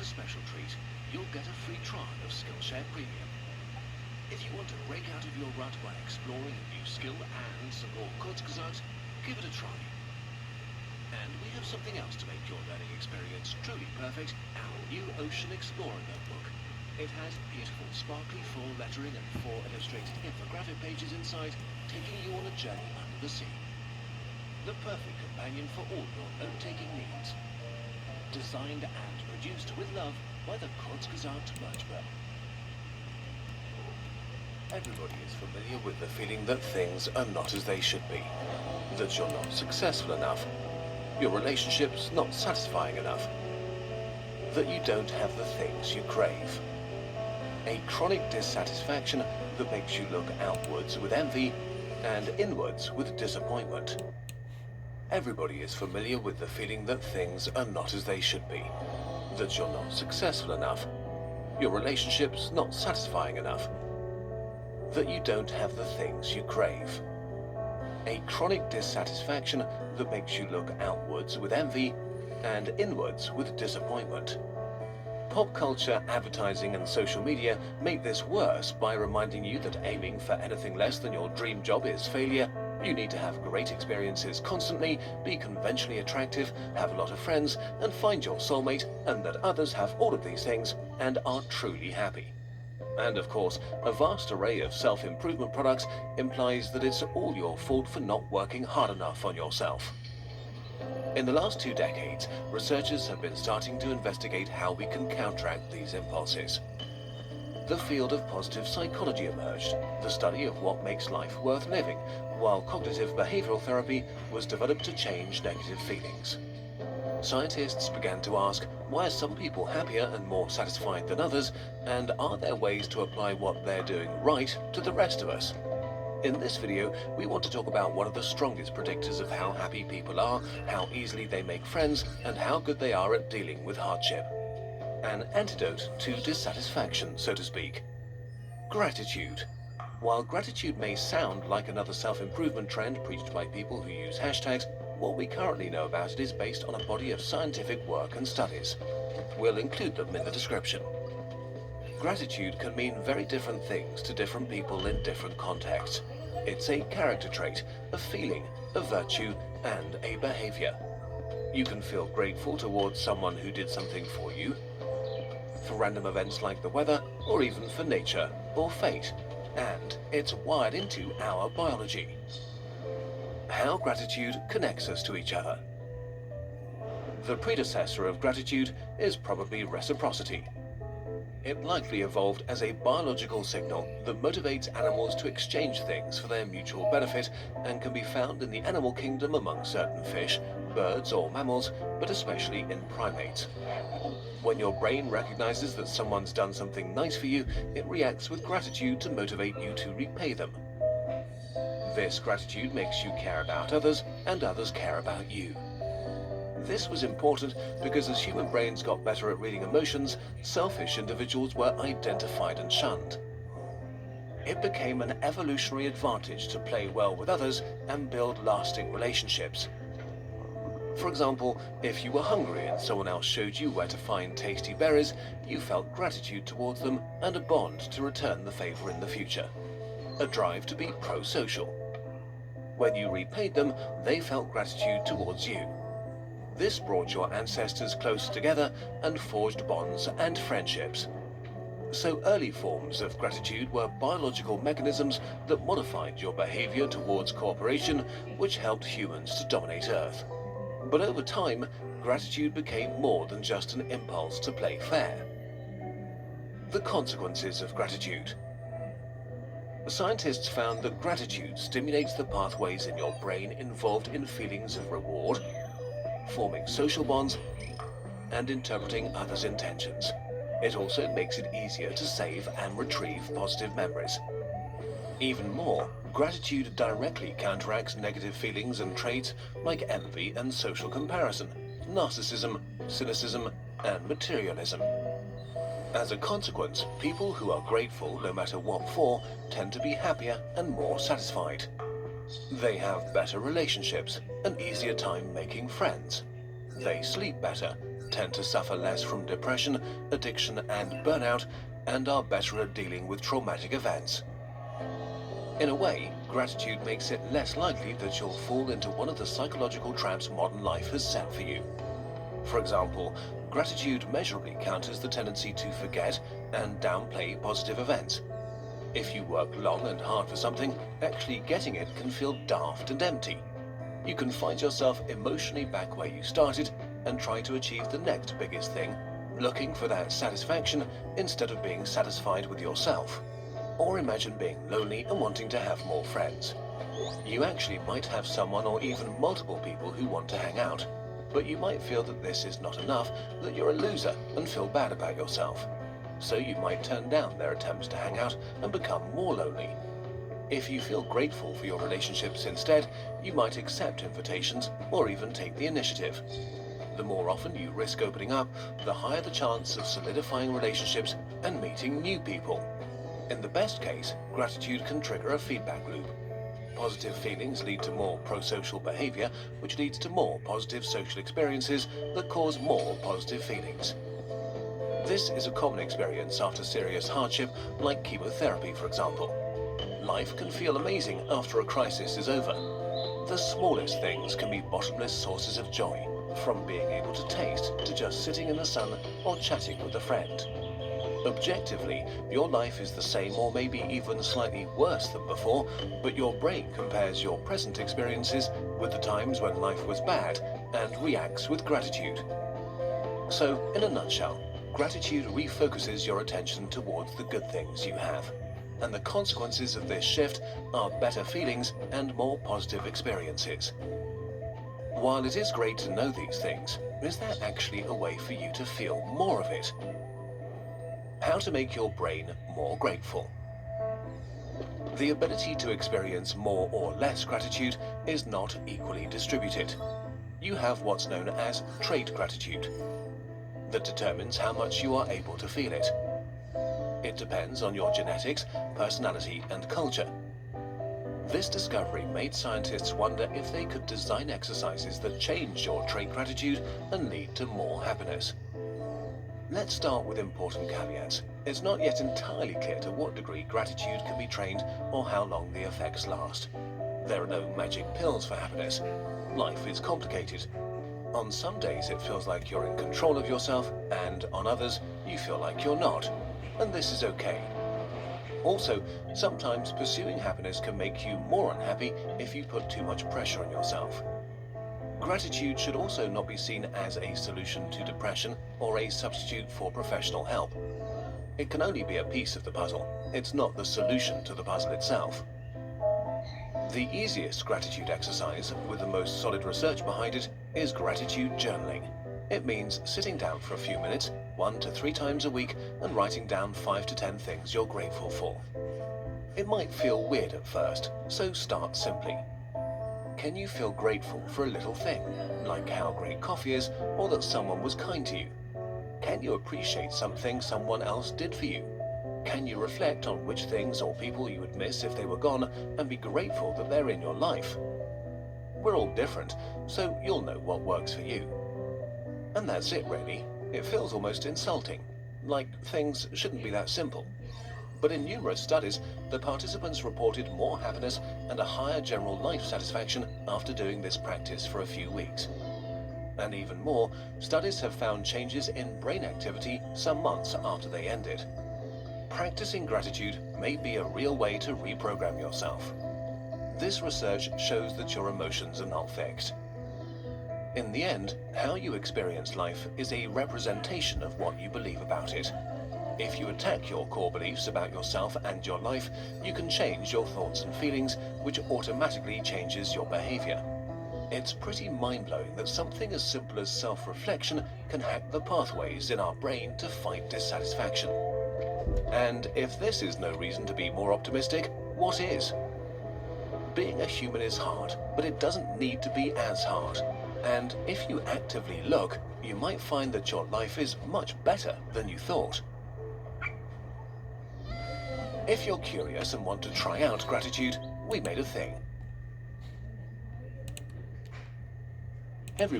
special treat, you'll get a free trial of Skillshare Premium. If you want to break out of your rut by exploring a new skill and some more Kurzgesagt, give it a try. And we have something else to make your learning experience truly perfect, our new Ocean Explorer notebook. It has beautiful sparkly full lettering and 4 illustrated infographic pages inside, taking you on a journey under the sea. The perfect companion for all your note-taking needs. Designed and produced with love by the Kurzgesagt Merchbell. Everybody is familiar with the feeling that things are not as they should be. That you're not successful enough. Your relationship's not satisfying enough. That you don't have the things you crave. A chronic dissatisfaction that makes you look outwards with envy and inwards with disappointment. Everybody is familiar with the feeling that things are not as they should be. That you're not successful enough. Your relationship's not satisfying enough. That you don't have the things you crave. A chronic dissatisfaction that makes you look outwards with envy and inwards with disappointment. Pop culture, advertising and social media make this worse by reminding you that aiming for anything less than your dream job is failure. You need to have great experiences constantly, be conventionally attractive, have a lot of friends, and find your soulmate, and that others have all of these things and are truly happy. And of course, a vast array of self-improvement products implies that it's all your fault for not working hard enough on yourself. In the last 2 decades, researchers have been starting to investigate how we can counteract these impulses. The field of positive psychology emerged, the study of what makes life worth living, while cognitive behavioral therapy was developed to change negative feelings. Scientists began to ask, why are some people happier and more satisfied than others, and are there ways to apply what they're doing right to the rest of us? In this video, we want to talk about one of the strongest predictors of how happy people are, how easily they make friends, and how good they are at dealing with hardship. An antidote to dissatisfaction, so to speak. Gratitude. While gratitude may sound like another self-improvement trend preached by people who use hashtags, what we currently know about it is based on a body of scientific work and studies. We'll include them in the description. Gratitude can mean very different things to different people in different contexts. It's a character trait, a feeling, a virtue, and a behavior. You can feel grateful towards someone who did something for you, for random events like the weather, or even for nature or fate. And it's wired into our biology. How gratitude connects us to each other. The predecessor of gratitude is probably reciprocity. It likely evolved as a biological signal that motivates animals to exchange things for their mutual benefit and can be found in the animal kingdom among certain fish, birds or mammals, but especially in primates. When your brain recognizes that someone's done something nice for you, it reacts with gratitude to motivate you to repay them. This gratitude makes you care about others, and others care about you. This was important because as human brains got better at reading emotions, selfish individuals were identified and shunned. It became an evolutionary advantage to play well with others and build lasting relationships. For example, if you were hungry and someone else showed you where to find tasty berries, you felt gratitude towards them and a bond to return the favor in the future. A drive to be pro-social. When you repaid them, they felt gratitude towards you. This brought your ancestors closer together and forged bonds and friendships. So early forms of gratitude were biological mechanisms that modified your behavior towards cooperation, which helped humans to dominate Earth. But over time, gratitude became more than just an impulse to play fair. The consequences of gratitude. Scientists found that gratitude stimulates the pathways in your brain involved in feelings of reward, forming social bonds, and interpreting others' intentions. It also makes it easier to save and retrieve positive memories. Even more, gratitude directly counteracts negative feelings and traits like envy and social comparison, narcissism, cynicism, and materialism. As a consequence, people who are grateful no matter what for tend to be happier and more satisfied. They have better relationships, an easier time making friends. They sleep better, tend to suffer less from depression, addiction, and burnout, and are better at dealing with traumatic events. In a way, gratitude makes it less likely that you'll fall into one of the psychological traps modern life has set for you. For example, gratitude measurably counters the tendency to forget and downplay positive events. If you work long and hard for something, actually getting it can feel daft and empty. You can find yourself emotionally back where you started and try to achieve the next biggest thing, looking for that satisfaction instead of being satisfied with yourself. Or imagine being lonely and wanting to have more friends. You actually might have someone or even multiple people who want to hang out, but you might feel that this is not enough, that you're a loser and feel bad about yourself. So you might turn down their attempts to hang out and become more lonely. If you feel grateful for your relationships instead, you might accept invitations or even take the initiative. The more often you risk opening up, the higher the chance of solidifying relationships and meeting new people. In the best case, gratitude can trigger a feedback loop. Positive feelings lead to more pro-social behavior, which leads to more positive social experiences that cause more positive feelings. This is a common experience after serious hardship, like chemotherapy, for example. Life can feel amazing after a crisis is over. The smallest things can be bottomless sources of joy, from being able to taste to just sitting in the sun or chatting with a friend. Objectively, your life is the same or maybe even slightly worse than before, but your brain compares your present experiences with the times when life was bad and reacts with gratitude. So, in a nutshell, gratitude refocuses your attention towards the good things you have. And the consequences of this shift are better feelings and more positive experiences. While it is great to know these things, is there actually a way for you to feel more of it? How to make your brain more grateful. The ability to experience more or less gratitude is not equally distributed. You have what's known as trait gratitude, that determines how much you are able to feel it. It depends on your genetics, personality, and culture. This discovery made scientists wonder if they could design exercises that change your trait gratitude and lead to more happiness. Let's start with important caveats. It's not yet entirely clear to what degree gratitude can be trained or how long the effects last. There are no magic pills for happiness. Life is complicated. On some days it feels like you're in control of yourself, and on others you feel like you're not. And this is okay. Also, sometimes pursuing happiness can make you more unhappy if you put too much pressure on yourself. Gratitude should also not be seen as a solution to depression or a substitute for professional help. It can only be a piece of the puzzle. It's not the solution to the puzzle itself. The easiest gratitude exercise, with the most solid research behind it, is gratitude journaling. It means sitting down for a few minutes, 1 to 3 times a week, and writing down 5 to 10 things you're grateful for. It might feel weird at first, so start simply. Can you feel grateful for a little thing, like how great coffee is or that someone was kind to you? Can you appreciate something someone else did for you? Can you reflect on which things or people you would miss if they were gone and be grateful that they're in your life? We're all different, so you'll know what works for you. And that's it really. It feels almost insulting, like things shouldn't be that simple. But in numerous studies, the participants reported more happiness and a higher general life satisfaction after doing this practice for a few weeks. And even more, studies have found changes in brain activity some months after they ended. Practicing gratitude may be a real way to reprogram yourself. This research shows that your emotions are not fixed. In the end, how you experience life is a representation of what you believe about it. If you attack your core beliefs about yourself and your life, you can change your thoughts and feelings, which automatically changes your behavior. It's pretty mind-blowing that something as simple as self-reflection can hack the pathways in our brain to fight dissatisfaction. And if this is no reason to be more optimistic, what is? Being a human is hard, but it doesn't need to be as hard. And if you actively look, you might find that your life is much better than you thought. If you're curious and want to try out gratitude, we made a thing.